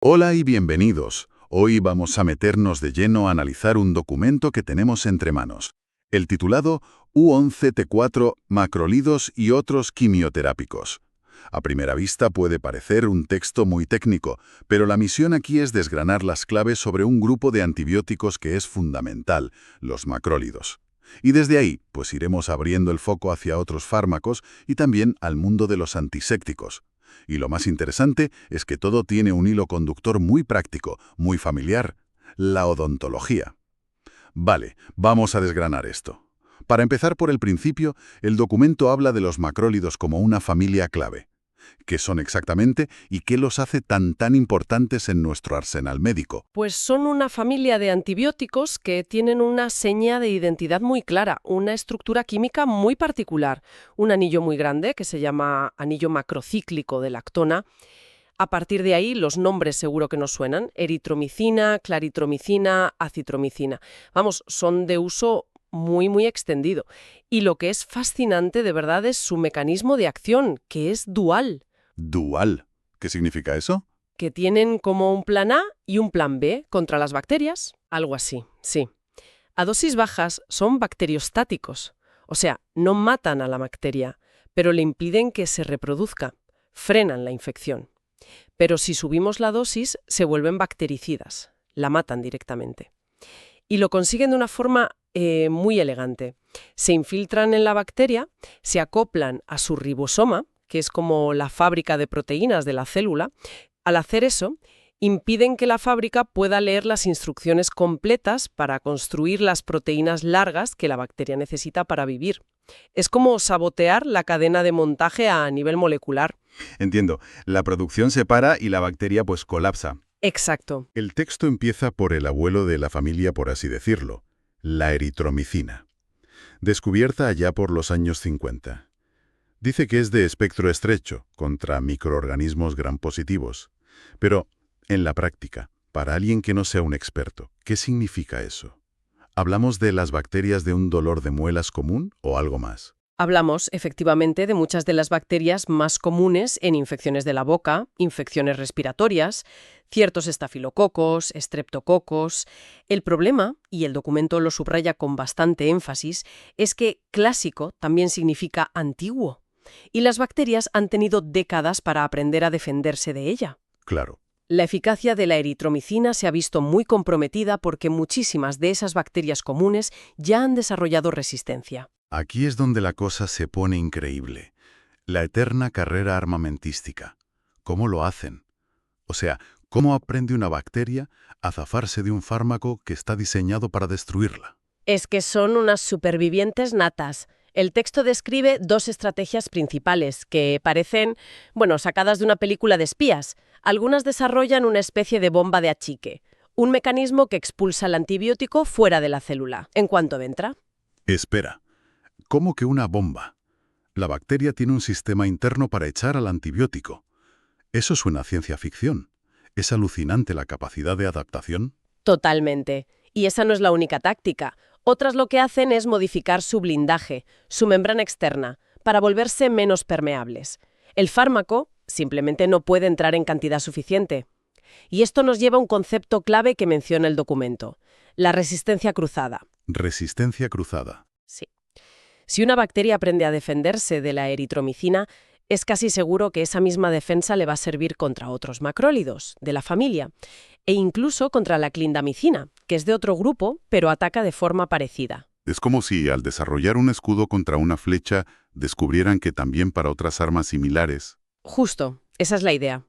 Hola y bienvenidos. Hoy vamos a meternos de lleno a analizar un documento que tenemos entre manos, el titulado U11T4 Macrolidos y otros quimioterápicos. A primera vista puede parecer un texto muy técnico, pero la misión aquí es desgranar las claves sobre un grupo de antibióticos que es fundamental, los macrólidos. Y desde ahí, pues iremos abriendo el foco hacia otros fármacos y también al mundo de los antisépticos. Y lo más interesante es que todo tiene un hilo conductor muy práctico, muy familiar: la odontología. Vale, vamos a desgranar esto. Para empezar por el principio, el documento habla de los macrólidos como una familia clave. ¿Qué son exactamente y qué los hace tan importantes en nuestro arsenal médico? Pues son una familia de antibióticos que tienen una seña de identidad muy clara, una estructura química muy particular, un anillo muy grande que se llama anillo macrocíclico de lactona. A partir de ahí, los nombres seguro que nos suenan: eritromicina, claritromicina, acitromicina. Vamos, son de uso muy extendido. Y lo que es fascinante de verdad es su mecanismo de acción, que es dual, Dual. ¿Qué significa eso? que tienen como un plan A y un plan B contra las bacterias. Algo así, sí. A dosis bajas son bacteriostáticos, o sea, no matan a la bacteria, pero le impiden que se reproduzca, frenan la infección. Pero si subimos la dosis, se vuelven bactericidas, la matan directamente. Y lo consiguen de una forma muy elegante. Se infiltran en la bacteria, se acoplan a su ribosoma, que es como la fábrica de proteínas de la célula. Al hacer eso, impiden que la fábrica pueda leer las instrucciones completas para construir las proteínas largas que la bacteria necesita para vivir. Es como sabotear la cadena de montaje a nivel molecular. Entiendo. La producción se para y la bacteria pues colapsa. Exacto. El texto empieza por el abuelo de la familia, por así decirlo, la eritromicina, descubierta allá por los años 50. Dice que es de espectro estrecho, contra microorganismos grampositivos. Pero, en la práctica, para alguien que no sea un experto, ¿qué significa eso? ¿Hablamos de las bacterias de un dolor de muelas común o algo más? Hablamos, efectivamente, de muchas de las bacterias más comunes en infecciones de la boca, infecciones respiratorias, ciertos estafilococos, estreptococos. El problema, y el documento lo subraya con bastante énfasis, es que clásico también significa antiguo, y las bacterias han tenido décadas para aprender a defenderse de ella. Claro. La eficacia de la eritromicina se ha visto muy comprometida porque muchísimas de esas bacterias comunes ya han desarrollado resistencia. Aquí es donde la cosa se pone increíble. La eterna carrera armamentística. ¿Cómo lo hacen? O sea, ¿cómo aprende una bacteria a zafarse de un fármaco que está diseñado para destruirla? Es que son unas supervivientes natas. El texto describe dos estrategias principales que parecen, sacadas de una película de espías. Algunas desarrollan una especie de bomba de achique, un mecanismo que expulsa el antibiótico fuera de la célula, en cuanto entra. Espera, ¿cómo que una bomba? La bacteria tiene un sistema interno para echar al antibiótico. Eso suena a ciencia ficción. ¿Es alucinante la capacidad de adaptación? Totalmente. Y esa no es la única táctica. Otras lo que hacen es modificar su blindaje, su membrana externa, para volverse menos permeables. El fármaco simplemente no puede entrar en cantidad suficiente. Y esto nos lleva a un concepto clave que menciona el documento: la resistencia cruzada. Resistencia cruzada. Sí. Si una bacteria aprende a defenderse de la eritromicina, es casi seguro que esa misma defensa le va a servir contra otros macrólidos de la familia, e incluso contra la clindamicina, que es de otro grupo, pero ataca de forma parecida. Es como si, al desarrollar un escudo contra una flecha, descubrieran que también para otras armas similares. Justo, esa es la idea.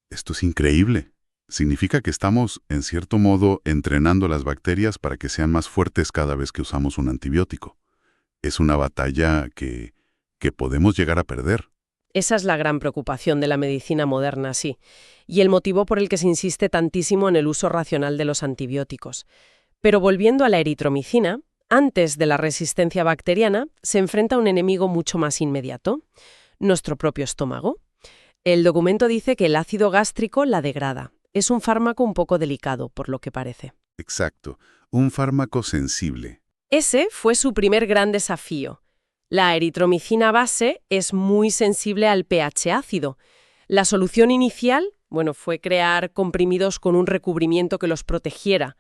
Esto es increíble. Significa que estamos, en cierto modo, entrenando a las bacterias para que sean más fuertes cada vez que usamos un antibiótico. Es una batalla que podemos llegar a perder. Esa es la gran preocupación de la medicina moderna, sí, y el motivo por el que se insiste tantísimo en el uso racional de los antibióticos. Pero volviendo a la eritromicina, antes de la resistencia bacteriana, se enfrenta a un enemigo mucho más inmediato: nuestro propio estómago. El documento dice que el ácido gástrico la degrada. Es un fármaco un poco delicado, por lo que parece. Exacto. Un fármaco sensible. Ese fue su primer gran desafío. La eritromicina base es muy sensible al pH ácido. La solución inicial, Bueno, fue crear comprimidos con un recubrimiento que los protegiera,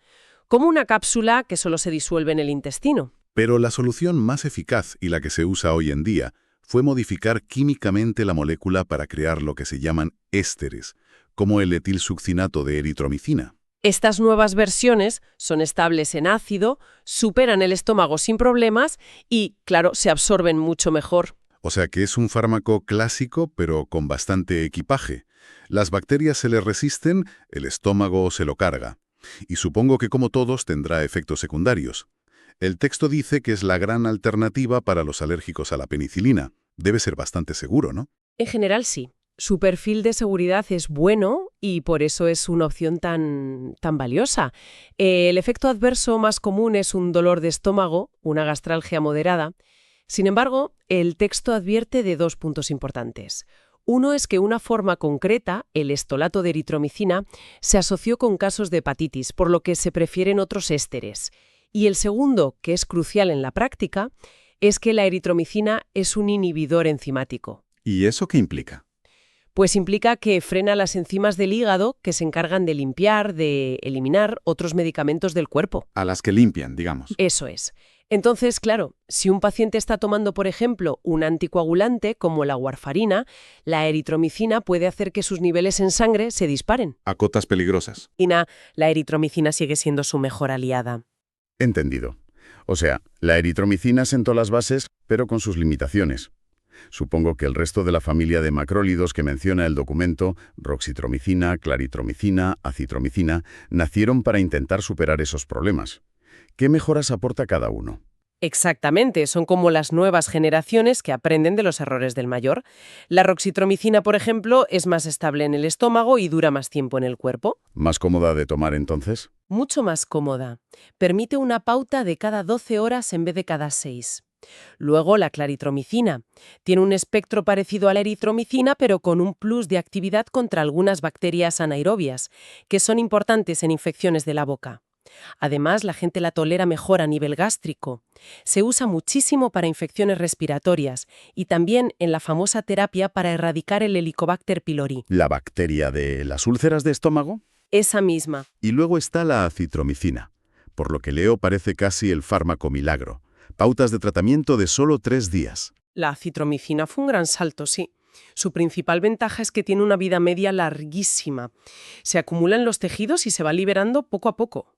como una cápsula que solo se disuelve en el intestino. Pero la solución más eficaz y la que se usa hoy en día fue modificar químicamente la molécula para crear lo que se llaman ésteres, como el etilsuccinato de eritromicina. Estas nuevas versiones son estables en ácido, superan el estómago sin problemas y, claro, se absorben mucho mejor. O sea que es un fármaco clásico, pero con bastante equipaje. Las bacterias se le resisten, el estómago se lo carga. Y supongo que como todos tendrá efectos secundarios. El texto dice que es la gran alternativa para los alérgicos a la penicilina. Debe ser bastante seguro, ¿no? En general, sí. Su perfil de seguridad es bueno y por eso es una opción tan valiosa. El efecto adverso más común es un dolor de estómago, una gastralgia moderada. Sin embargo, el texto advierte de 2 puntos importantes. Uno es que una forma concreta, el estolato de eritromicina, se asoció con casos de hepatitis, por lo que se prefieren otros ésteres. Y el segundo, que es crucial en la práctica, es que la eritromicina es un inhibidor enzimático. ¿Y eso qué implica? Pues implica que frena las enzimas del hígado que se encargan de limpiar, de eliminar otros medicamentos del cuerpo. A las que limpian, digamos. Eso es. Entonces, claro, si un paciente está tomando, por ejemplo, un anticoagulante como la warfarina, la eritromicina puede hacer que sus niveles en sangre se disparen. A cotas peligrosas. Y la eritromicina sigue siendo su mejor aliada. Entendido. O sea, la eritromicina sentó las bases, pero con sus limitaciones. Supongo que el resto de la familia de macrólidos que menciona el documento, roxitromicina, claritromicina, acitromicina, nacieron para intentar superar esos problemas. ¿Qué mejoras aporta cada uno? Exactamente, son como las nuevas generaciones que aprenden de los errores del mayor. La roxitromicina, por ejemplo, es más estable en el estómago y dura más tiempo en el cuerpo. ¿Más cómoda de tomar entonces? Mucho más cómoda. Permite una pauta de cada 12 horas en vez de cada 6. Luego, la claritromicina. Tiene un espectro parecido a la eritromicina, pero con un plus de actividad contra algunas bacterias anaerobias, que son importantes en infecciones de la boca. Además, la gente la tolera mejor a nivel gástrico. Se usa muchísimo para infecciones respiratorias y también en la famosa terapia para erradicar el Helicobacter pylori. ¿La bacteria de las úlceras de estómago? Esa misma. Y luego está la acitromicina. Por lo que leo parece casi el fármaco milagro. Pautas de tratamiento de solo 3 días. La acitromicina fue un gran salto, sí. Su principal ventaja es que tiene una vida media larguísima. Se acumula en los tejidos y se va liberando poco a poco.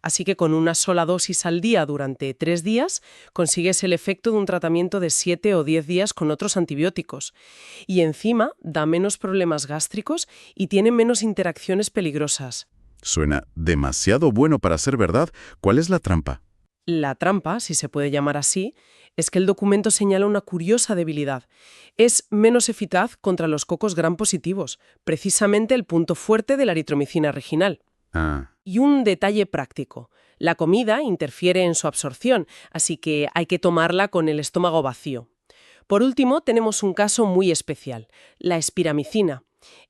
Así que con una sola dosis al día durante 3 días consigues el efecto de un tratamiento de 7 o 10 días con otros antibióticos. Y encima da menos problemas gástricos y tiene menos interacciones peligrosas. Suena demasiado bueno para ser verdad. ¿Cuál es la trampa? La trampa, si se puede llamar así, es que el documento señala una curiosa debilidad. Es menos eficaz contra los cocos gram positivos, precisamente el punto fuerte de la eritromicina original. Y un detalle práctico. La comida interfiere en su absorción, así que hay que tomarla con el estómago vacío. Por último, tenemos un caso muy especial, la espiramicina.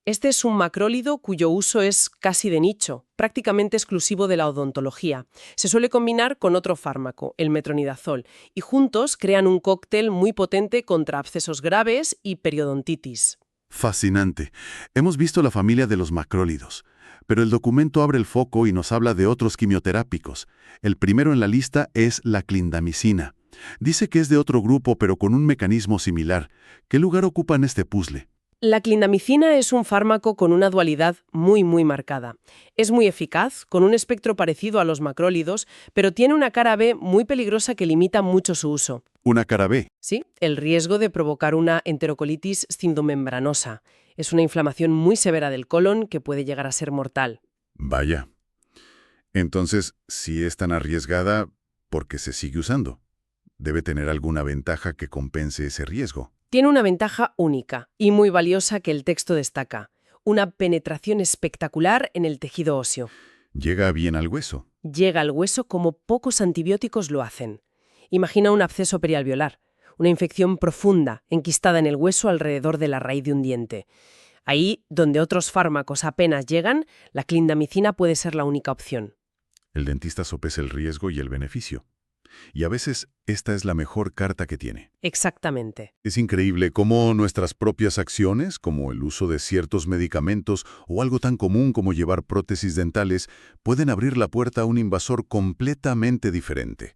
Este es un macrólido cuyo uso es casi de nicho, prácticamente exclusivo de la odontología. Se suele combinar con otro fármaco, el metronidazol, y juntos crean un cóctel muy potente contra abscesos graves y periodontitis. Fascinante. Hemos visto la familia de los macrólidos, pero el documento abre el foco y nos habla de otros quimioterápicos. El primero en la lista es la clindamicina. Dice que es de otro grupo, pero con un mecanismo similar. ¿Qué lugar ocupa en este puzzle? La clindamicina es un fármaco con una dualidad muy marcada. Es muy eficaz, con un espectro parecido a los macrólidos, pero tiene una cara B muy peligrosa que limita mucho su uso. ¿Una cara B? Sí, el riesgo de provocar una enterocolitis cindomembranosa. Es una inflamación muy severa del colon que puede llegar a ser mortal. Vaya. Entonces, si es tan arriesgada, ¿por qué se sigue usando? Debe tener alguna ventaja que compense ese riesgo. Tiene una ventaja única y muy valiosa que el texto destaca. Una penetración espectacular en el tejido óseo. ¿Llega bien al hueso? Llega al hueso como pocos antibióticos lo hacen. Imagina un absceso perialveolar, una infección profunda, enquistada en el hueso alrededor de la raíz de un diente. Ahí, donde otros fármacos apenas llegan, la clindamicina puede ser la única opción. El dentista sopesa el riesgo y el beneficio. Y a veces esta es la mejor carta que tiene. Exactamente. Es increíble cómo nuestras propias acciones, como el uso de ciertos medicamentos o algo tan común como llevar prótesis dentales, pueden abrir la puerta a un invasor completamente diferente.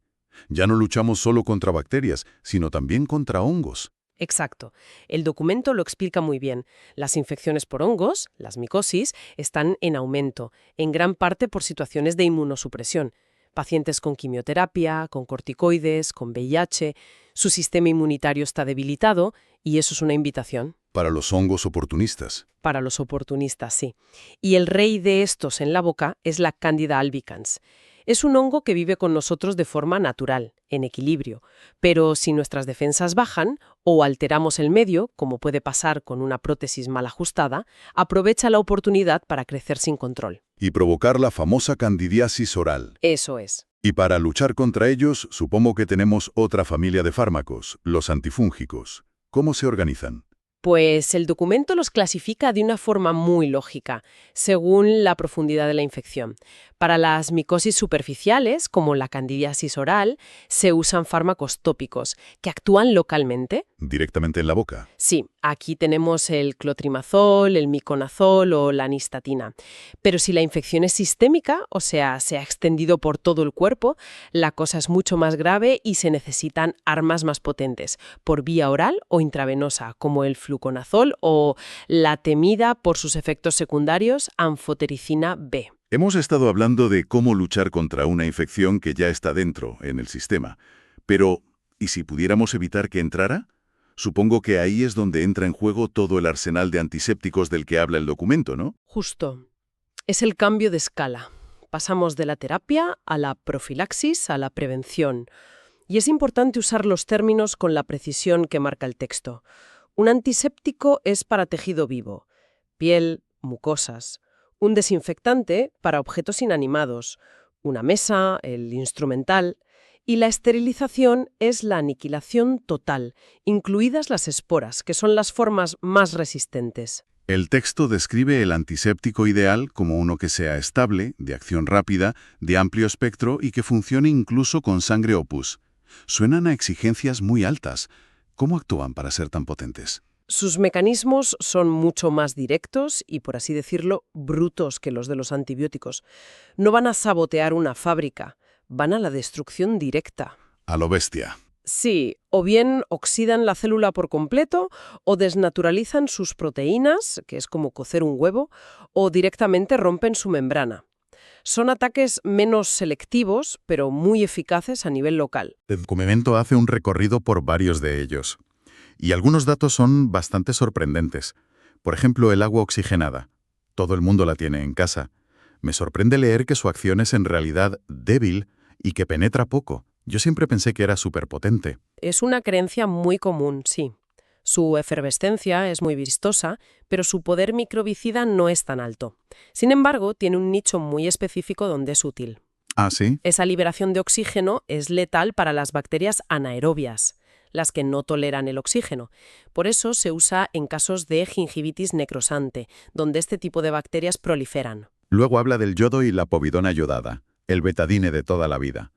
Ya no luchamos solo contra bacterias, sino también contra hongos. Exacto. El documento lo explica muy bien. Las infecciones por hongos, las micosis, están en aumento, en gran parte por situaciones de inmunosupresión. Pacientes con quimioterapia, con corticoides, con VIH, su sistema inmunitario está debilitado y eso es una invitación. Para los hongos oportunistas. Para los oportunistas, sí. Y el rey de estos en la boca es la Candida albicans. Es un hongo que vive con nosotros de forma natural, en equilibrio, pero si nuestras defensas bajan o alteramos el medio, como puede pasar con una prótesis mal ajustada, aprovecha la oportunidad para crecer sin control. Y provocar la famosa candidiasis oral. Eso es. Y para luchar contra ellos, supongo que tenemos otra familia de fármacos, los antifúngicos. ¿Cómo se organizan? Pues el documento los clasifica de una forma muy lógica, según la profundidad de la infección. Para las micosis superficiales, como la candidiasis oral, se usan fármacos tópicos, que actúan localmente. Directamente en la boca. Sí, aquí tenemos el clotrimazol, el miconazol o la nistatina. Pero si la infección es sistémica, o sea, se ha extendido por todo el cuerpo, la cosa es mucho más grave y se necesitan armas más potentes, por vía oral o intravenosa, como el fluconazol o la temida por sus efectos secundarios anfotericina B. Hemos estado hablando de cómo luchar contra una infección que ya está dentro, en el sistema. Pero, ¿y si pudiéramos evitar que entrara? Supongo que ahí es donde entra en juego todo el arsenal de antisépticos del que habla el documento, ¿no? Justo. Es el cambio de escala. Pasamos de la terapia a la profilaxis, a la prevención. Y es importante usar los términos con la precisión que marca el texto. Un antiséptico es para tejido vivo, piel, mucosas. Un desinfectante para objetos inanimados, una mesa, el instrumental. Y la esterilización es la aniquilación total, incluidas las esporas, que son las formas más resistentes. El texto describe el antiséptico ideal como uno que sea estable, de acción rápida, de amplio espectro y que funcione incluso con sangre o pus. Suenan a exigencias muy altas. ¿Cómo actúan para ser tan potentes? Sus mecanismos son mucho más directos y, por así decirlo, brutos que los de los antibióticos. No van a sabotear una fábrica, van a la destrucción directa. A lo bestia. Sí, o bien oxidan la célula por completo, o desnaturalizan sus proteínas, que es como cocer un huevo, o directamente rompen su membrana. Son ataques menos selectivos, pero muy eficaces a nivel local. El documento hace un recorrido por varios de ellos. Y algunos datos son bastante sorprendentes. Por ejemplo, el agua oxigenada. Todo el mundo la tiene en casa. Me sorprende leer que su acción es en realidad débil y que penetra poco. Yo siempre pensé que era superpotente. Es una creencia muy común, sí. Su efervescencia es muy vistosa, pero su poder microbicida no es tan alto. Sin embargo, tiene un nicho muy específico donde es útil. ¿Ah, sí? Esa liberación de oxígeno es letal para las bacterias anaerobias, las que no toleran el oxígeno. Por eso se usa en casos de gingivitis necrosante, donde este tipo de bacterias proliferan. Luego habla del yodo y la povidona yodada, el betadine de toda la vida,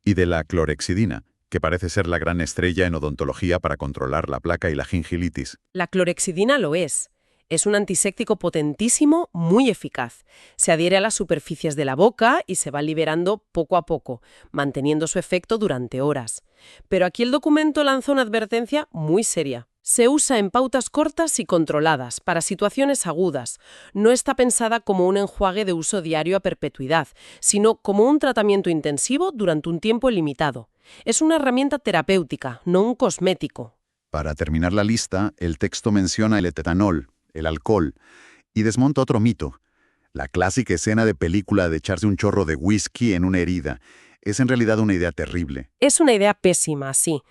y de la clorexidina, que parece ser la gran estrella en odontología para controlar la placa y la gingilitis. La clorexidina lo es. Es un antiséptico potentísimo, muy eficaz. Se adhiere a las superficies de la boca y se va liberando poco a poco, manteniendo su efecto durante horas. Pero aquí el documento lanza una advertencia muy seria. Se usa en pautas cortas y controladas, para situaciones agudas. No está pensada como un enjuague de uso diario a perpetuidad, sino como un tratamiento intensivo durante un tiempo limitado. Es una herramienta terapéutica, no un cosmético. Para terminar la lista, el texto menciona el etanol, el alcohol, y desmonta otro mito. La clásica escena de película de echarse un chorro de whisky en una herida es en realidad una idea terrible. Es una idea pésima, sí.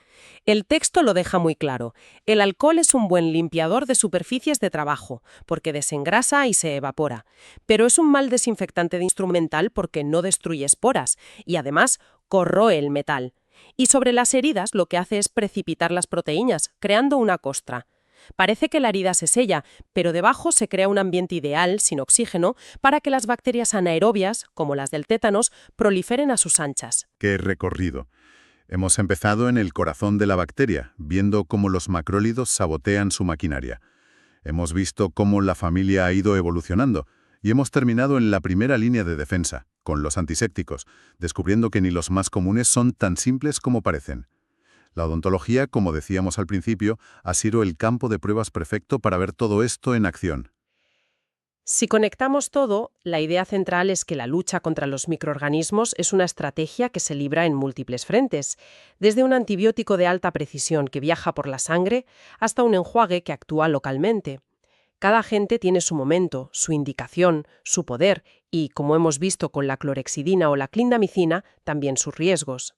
El texto lo deja muy claro. El alcohol es un buen limpiador de superficies de trabajo, porque desengrasa y se evapora. Pero es un mal desinfectante de instrumental porque no destruye esporas y además corroe el metal. Y sobre las heridas lo que hace es precipitar las proteínas, creando una costra. Parece que la herida se sella, pero debajo se crea un ambiente ideal, sin oxígeno, para que las bacterias anaerobias, como las del tétanos, proliferen a sus anchas. ¡Qué recorrido! Hemos empezado en el corazón de la bacteria, viendo cómo los macrólidos sabotean su maquinaria. Hemos visto cómo la familia ha ido evolucionando y hemos terminado en la primera línea de defensa, con los antisépticos, descubriendo que ni los más comunes son tan simples como parecen. La odontología, como decíamos al principio, ha sido el campo de pruebas perfecto para ver todo esto en acción. Si conectamos todo, la idea central es que la lucha contra los microorganismos es una estrategia que se libra en múltiples frentes, desde un antibiótico de alta precisión que viaja por la sangre hasta un enjuague que actúa localmente. Cada agente tiene su momento, su indicación, su poder y, como hemos visto con la clorhexidina o la clindamicina, también sus riesgos.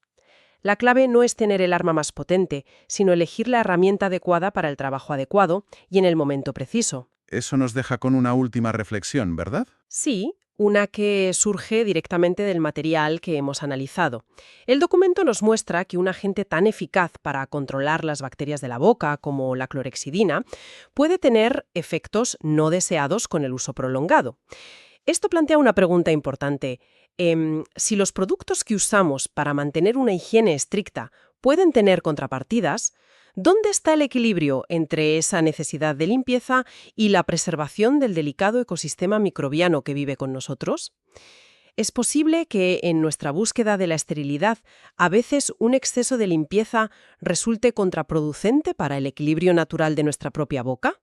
La clave no es tener el arma más potente, sino elegir la herramienta adecuada para el trabajo adecuado y en el momento preciso. Eso nos deja con una última reflexión, ¿verdad? Sí, una que surge directamente del material que hemos analizado. El documento nos muestra que un agente tan eficaz para controlar las bacterias de la boca como la clorhexidina puede tener efectos no deseados con el uso prolongado. Esto plantea una pregunta importante. Si los productos que usamos para mantener una higiene estricta pueden tener contrapartidas, ¿dónde está el equilibrio entre esa necesidad de limpieza y la preservación del delicado ecosistema microbiano que vive con nosotros? ¿Es posible que en nuestra búsqueda de la esterilidad a veces un exceso de limpieza resulte contraproducente para el equilibrio natural de nuestra propia boca?